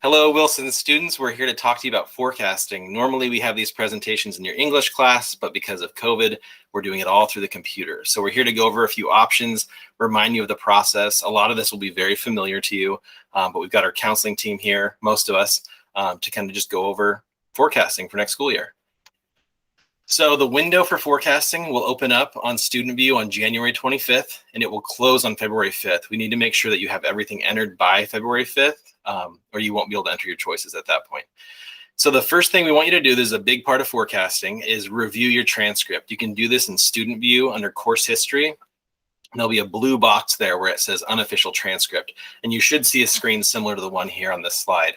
Hello, Wilson students. We're here to talk to you about forecasting. Normally we have these presentations in your English class, but because of COVID, we're doing it all through the computer. So we're here to go over a few options, remind you of the process. A lot of this will be very familiar to you, but we've got our counseling team here, most of us, to kind of just go over forecasting for next school year. So the window for forecasting will open up on Student View on January 25th, and it will close on February 5th. We need to make sure that you have everything entered by February 5th, or you won't be able to enter your choices at that point. So the first thing we want you to do, this is a big part of forecasting, is review your transcript. You can do this in Student View under Course History. There'll be a blue box there where it says Unofficial Transcript, and you should see a screen similar to the one here on this slide.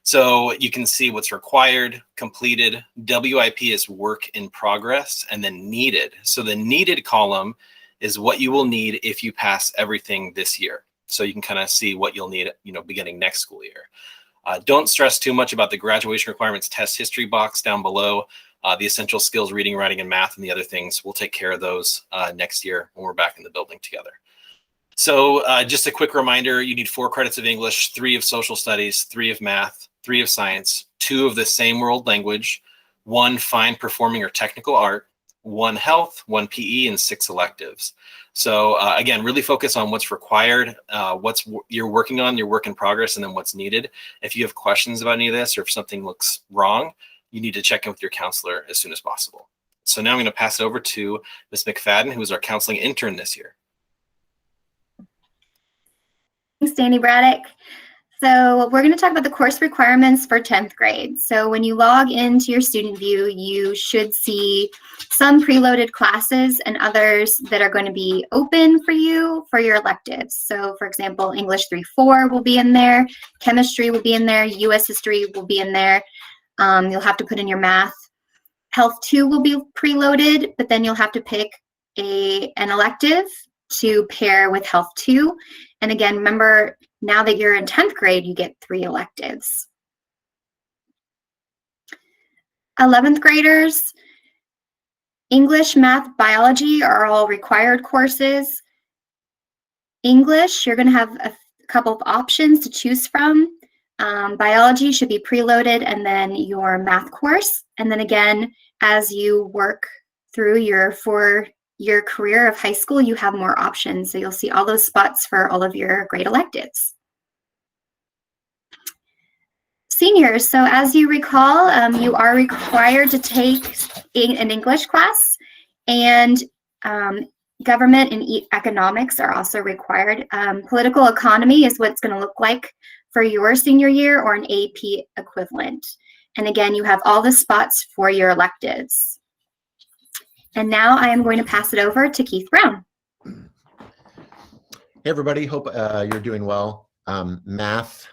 So you can see what's required, completed, WIP is work in progress, and then needed. So the needed column is what you will need if you pass everything this year. So you can kind of see what you'll need, beginning next school year. Don't stress too much about the graduation requirements test history box down below. The essential skills, reading, writing, and math, and the other things, we'll take care of those next year when we're back in the building together. So just a quick reminder, you need 4 credits of English, 3 of social studies, 3 of math, 3 of science, 2 of the same world language, 1 fine performing or technical art, 1 health, 1 PE, and 6 electives. So again, really focus on what's required, you're working on, your work in progress, and then what's needed. If you have questions about any of this, or if something looks wrong, you need to check in with your counselor as soon as possible. So now I'm going to pass it over to Ms. McFadden, who is our counseling intern this year. Thanks, Danny Braddock. So we're going to talk about the course requirements for 10th grade. So when you log into your Student View, you should see some preloaded classes and others that are going to be open for you for your electives. So for example, English 3-4 will be in there, chemistry will be in there, US history will be in there. You'll have to put in your math. Health 2 will be preloaded, but then you'll have to pick an elective to pair with Health 2. And again, remember, now that you're in 10th grade, you get 3 electives. 11th graders, English, math, biology are all required courses. English, you're going to have a couple of options to choose from. Biology should be preloaded, and then your math course. And then again, as you work through your 4-year career of high school, you have more options. So you'll see all those spots for all of your grade electives. Seniors, so as you recall, you are required to take an English class, and government and economics are also required. Political economy is what it's going to look like for your senior year, or an AP equivalent. And again, you have all the spots for your electives. And now I am going to pass it over to Keith Brown. Hey everybody, hope you're doing well. Math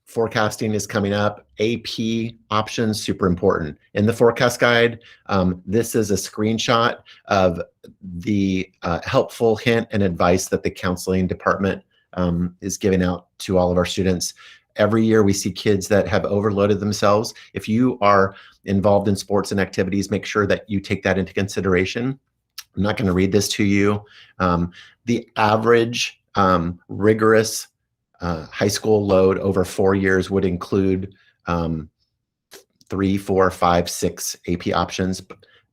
forecasting is coming up. AP options, super important. In the forecast guide, this is a screenshot of the helpful hint and advice that the counseling department is giving out to all of our students. Every year we see kids that have overloaded themselves. If you are involved in sports and activities, make sure that you take that into consideration. I'm not going to read this to you. The average rigorous high school load over 4 years would include 3, 4, 5, 6 AP options,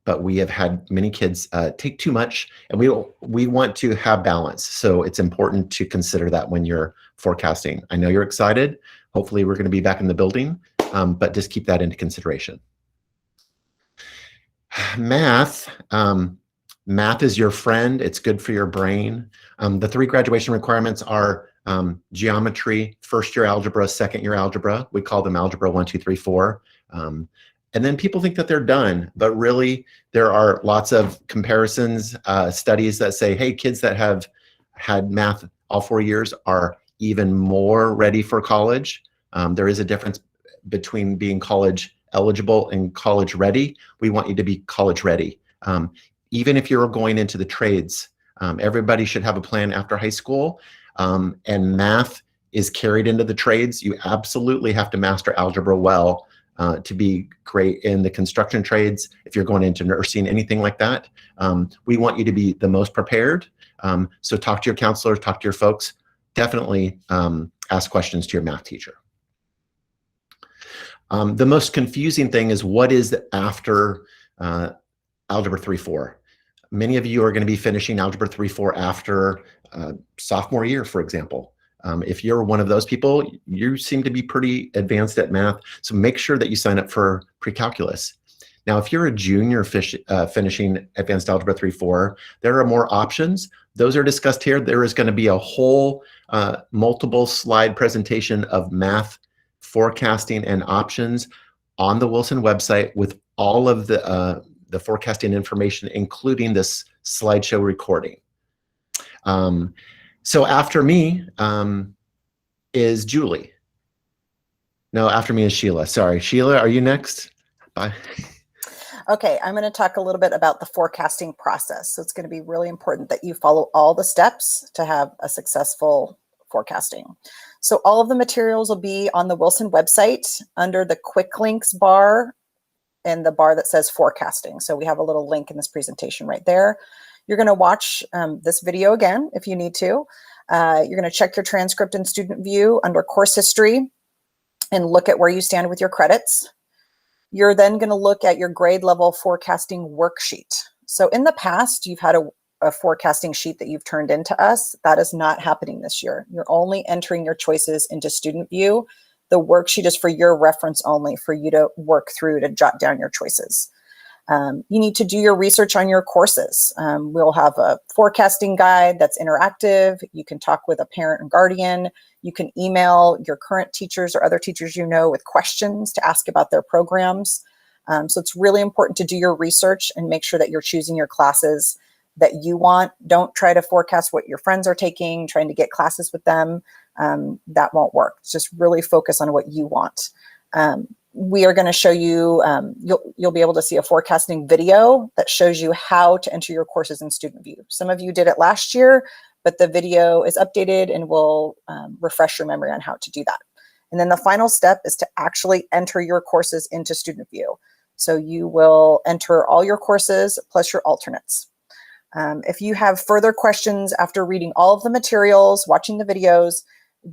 but we have had many kids take too much, and we want to have balance. So it's important to consider that when you're forecasting. I know you're excited. Hopefully we're going to be back in the building, but just keep that into consideration. Math. Math is your friend. It's good for your brain. The 3 graduation requirements are geometry, first-year algebra, second-year algebra. We call them algebra 1, 2, 3, 4. And then people think that they're done, but really there are lots of comparisons, studies that say, hey, kids that have had math all 4 years are even more ready for college. There is a difference between being college eligible and college ready. We want you to be college ready. Even if you're going into the trades, everybody should have a plan after high school, and math is carried into the trades. You absolutely have to master algebra well to be great in the construction trades. If you're going into nursing, anything like that, we want you to be the most prepared. So talk to your counselors, talk to your folks. Definitely ask questions to your math teacher. The most confusing thing is what is after Algebra 3-4. Many of you are going to be finishing Algebra 3-4 after sophomore year, for example. If you're one of those people, you seem to be pretty advanced at math, so make sure that you sign up for pre-calculus. Now, if you're a junior finishing Advanced Algebra 3-4, there are more options. Those are discussed here. There is going to be a whole multiple slide presentation of math forecasting and options on the Wilson website with all of the forecasting information, including this slideshow recording. So after me is Julie. No, after me is Sheila. Sorry, Sheila, are you next? Bye. Okay, I'm going to talk a little bit about the forecasting process. So it's going to be really important that you follow all the steps to have a successful forecasting. So all of the materials will be on the Wilson website under the quick links bar and the bar that says forecasting. So we have a little link in this presentation right there. You're going to watch this video again if you need to. You're going to check your transcript in Student View under course history and look at where you stand with your credits. You're then going to look at your grade level forecasting worksheet. So in the past, you've had a forecasting sheet that you've turned into us. That is not happening this year. You're only entering your choices into Student View. The worksheet is for your reference only, for you to work through to jot down your choices. You need to do your research on your courses. We'll have a forecasting guide that's interactive. You can talk with a parent and guardian. You can email your current teachers or other teachers you know with questions to ask about their programs. So it's really important to do your research and make sure that you're choosing your classes that you want. Don't try to forecast what your friends are taking, trying to get classes with them. That won't work. Just really focus on what you want. We are going to show you, you'll be able to see a forecasting video that shows you how to enter your courses in Student View. Some of you did it last year, but the video is updated and will refresh your memory on how to do that. And then the final step is to actually enter your courses into Student View. So you will enter all your courses plus your alternates. If you have further questions after reading all of the materials, watching the videos,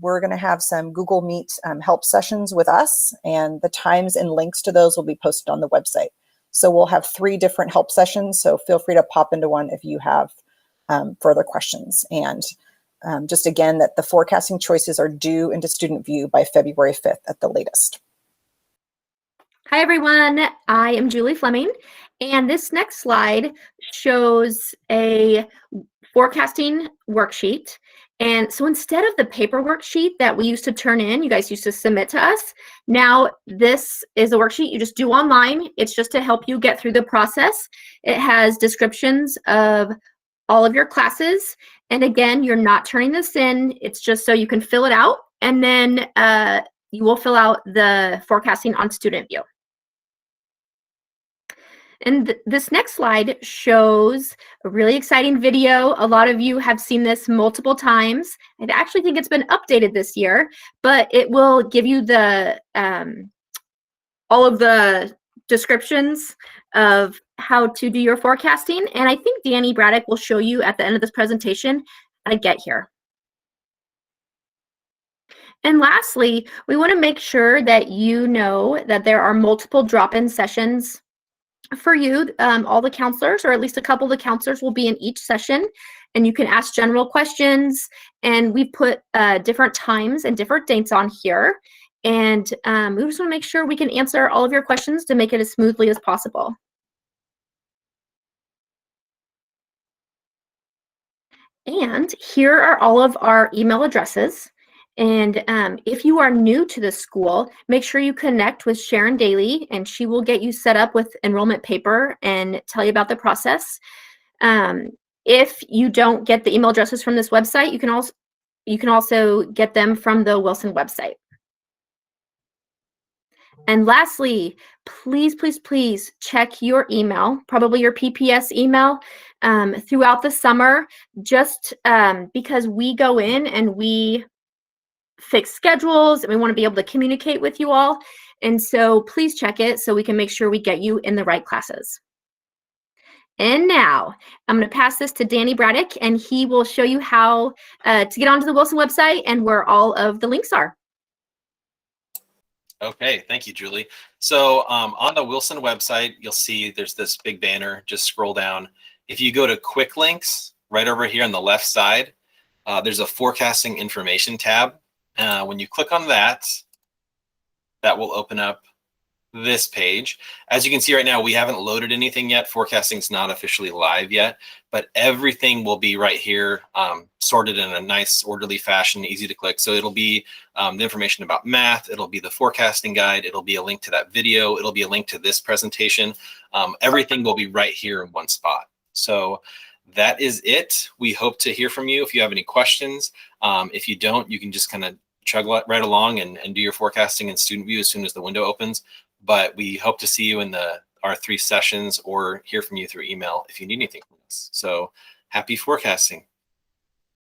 we're going to have some Google Meet help sessions with us, and the times and links to those will be posted on the website. So we'll have 3 different help sessions, so feel free to pop into one if you have further questions. And just again, that the forecasting choices are due into Student View by February 5th at the latest. Hi, everyone. I am Julie Fleming, and this next slide shows a forecasting worksheet. And so instead of the paper worksheet that we used to turn in, you guys used to submit to us, now this is a worksheet you just do online. It's just to help you get through the process. It has descriptions of all of your classes. And again, you're not turning this in. It's just so you can fill it out. And then you will fill out the forecasting on Student View. And this next slide shows a really exciting video. A lot of you have seen this multiple times. I actually think it's been updated this year, but it will give you the all of the descriptions of how to do your forecasting. And I think Danny Braddock will show you at the end of this presentation how to get here. And lastly, we want to make sure that you know that there are multiple drop-in sessions for you. All the counselors, or at least a couple of the counselors, will be in each session, and you can ask general questions. And we put different times and different dates on here. And we just want to make sure we can answer all of your questions to make it as smoothly as possible. And here are all of our email addresses. And if you are new to the school, make sure you connect with Sharon Daly, and she will get you set up with enrollment paper and tell you about the process. If you don't get the email addresses from this website, you can also get them from the Wilson website. And lastly, please, please, please check your email, probably your PPS email, throughout the summer, just because we go in and we fix schedules and we want to be able to communicate with you all. And so please check it so we can make sure we get you in the right classes. And now I'm going to pass this to Danny Braddock, and he will show you how to get onto the Wilson website and where all of the links are. Okay, thank you, Julie. So on the Wilson website, you'll see there's this big banner. Just scroll down. If you go to quick links right over here on the left side, there's a forecasting information tab. When you click on that, that will open up this page. As you can see right now, we haven't loaded anything yet. Forecasting's not officially live yet, but everything will be right here, sorted in a nice orderly fashion, easy to click. So it'll be the information about math, it'll be the forecasting guide, it'll be a link to that video, it'll be a link to this presentation. Everything will be right here in one spot. So that is it. We hope to hear from you if you have any questions. If you don't, you can just kind of chug right along and do your forecasting in Student View as soon as the window opens. But we hope to see you in our 3 sessions or hear from you through email if you need anything from us. So happy forecasting.